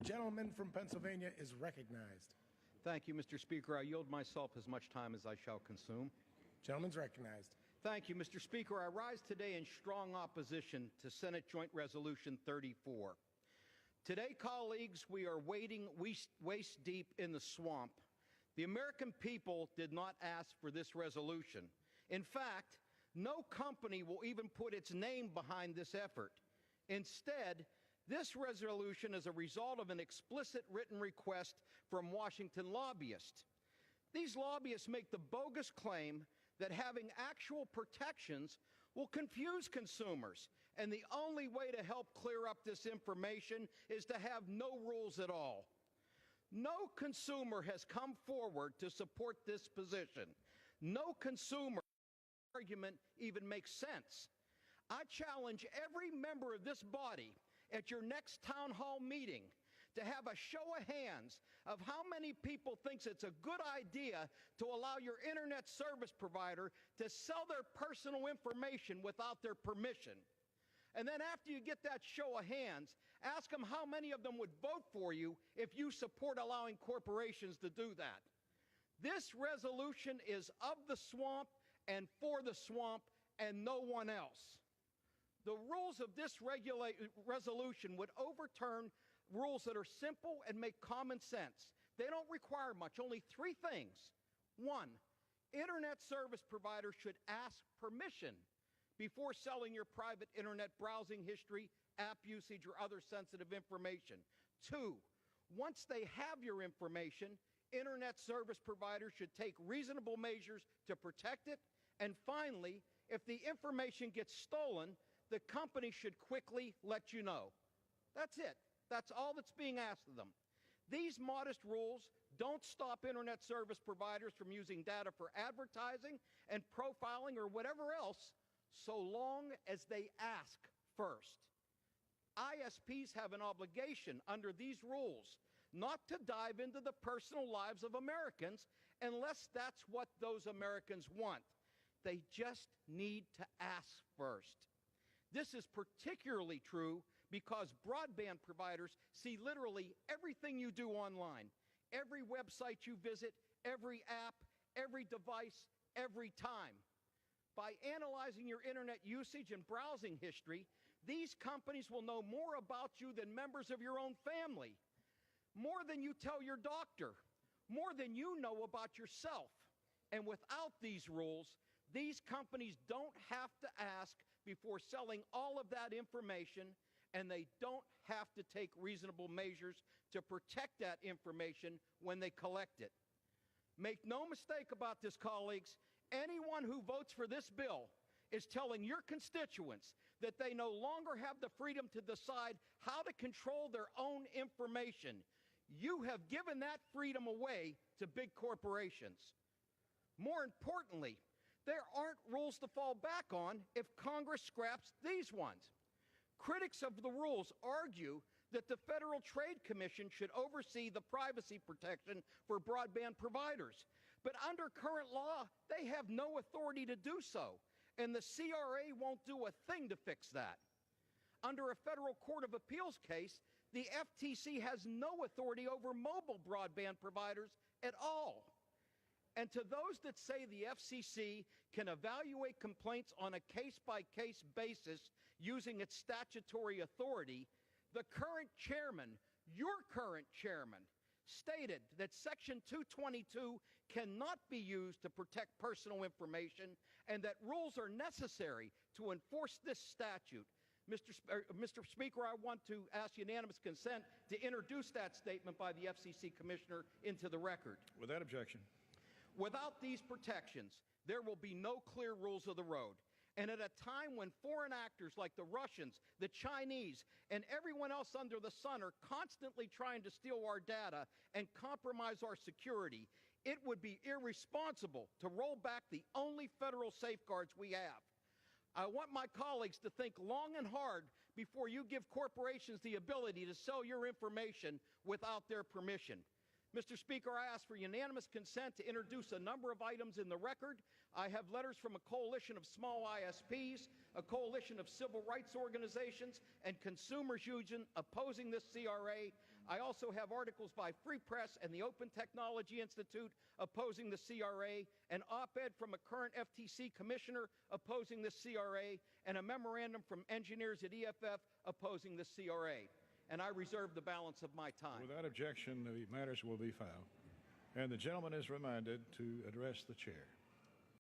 Gentleman from Pennsylvania is recognized. Thank you, Mr. Speaker. I yield myself as much time as I shall consume. Gentleman's recognized. Thank you, Mr. Speaker. I rise today in strong opposition to Senate Joint Resolution 34. Today, colleagues, we are wading waist deep in the swamp. The American people did not ask for this resolution. In fact, no company will even put its name behind this effort. Instead, this resolution is a result of an explicit written request from Washington lobbyists. These lobbyists make the bogus claim that having actual protections will confuse consumers, and the only way to help clear up this information is to have no rules at all. No consumer has come forward to support this position. No consumer argument even makes sense. I challenge every member of this body at your next town hall meeting to have a show of hands of how many people thinks it's a good idea to allow your internet service provider to sell their personal information without their permission. And then after you get that show of hands, ask them how many of them would vote for you if you support allowing corporations to do that. This resolution is of the swamp and for the swamp and no one else. The rules of this resolution would overturn rules that are simple and make common sense. They don't require much, only three things. One, internet service providers should ask permission before selling your private internet browsing history, app usage, or other sensitive information. Two, once they have your information, internet service providers should take reasonable measures to protect it. And finally, if the information gets stolen, the company should quickly let you know. That's it. That's all that's being asked of them. These modest rules don't stop internet service providers from using data for advertising and profiling or whatever else, so long as they ask first. ISPs have an obligation under these rules not to dive into the personal lives of Americans unless that's what those Americans want. They just need to ask first. This is particularly true because broadband providers see literally everything you do online, every website you visit, every app, every device, every time. By analyzing your internet usage and browsing history, these companies will know more about you than members of your own family, more than you tell your doctor, more than you know about yourself. And without these rules, these companies don't have to ask before selling all of that information, and they don't have to take reasonable measures to protect that information when they collect it. Make no mistake about this, colleagues. Anyone who votes for this bill is telling your constituents that they no longer have the freedom to decide how to control their own information. You have given that freedom away to big corporations. More importantly, there aren't rules to fall back on if Congress scraps these ones. Critics of the rules argue that the Federal Trade Commission should oversee the privacy protection for broadband providers. But under current law, they have no authority to do so, and the CRA won't do a thing to fix that. Under a Federal Court of Appeals case, the FTC has no authority over mobile broadband providers at all. And to those that say the FCC can evaluate complaints on a case-by-case basis using its statutory authority, the current chairman, your current chairman, stated that Section 222 cannot be used to protect personal information and that rules are necessary to enforce this statute. Mr. Speaker, I want to ask unanimous consent to introduce that statement by the FCC Commissioner into the record. Without objection. Without these protections, there will be no clear rules of the road. And at a time when foreign actors like the Russians, the Chinese, and everyone else under the sun are constantly trying to steal our data and compromise our security, it would be irresponsible to roll back the only federal safeguards we have. I want my colleagues to think long and hard before you give corporations the ability to sell your information without their permission. Mr. Speaker, I ask for unanimous consent to introduce a number of items in the record. I have letters from a coalition of small ISPs, a coalition of civil rights organizations, and consumers union opposing this CRA. I also have articles by Free Press and the Open Technology Institute opposing the CRA, an op-ed from a current FTC commissioner opposing the CRA, and a memorandum from engineers at EFF opposing the CRA. And I reserve the balance of my time. Without objection, the matters will be filed. And the gentleman is reminded to address the chair.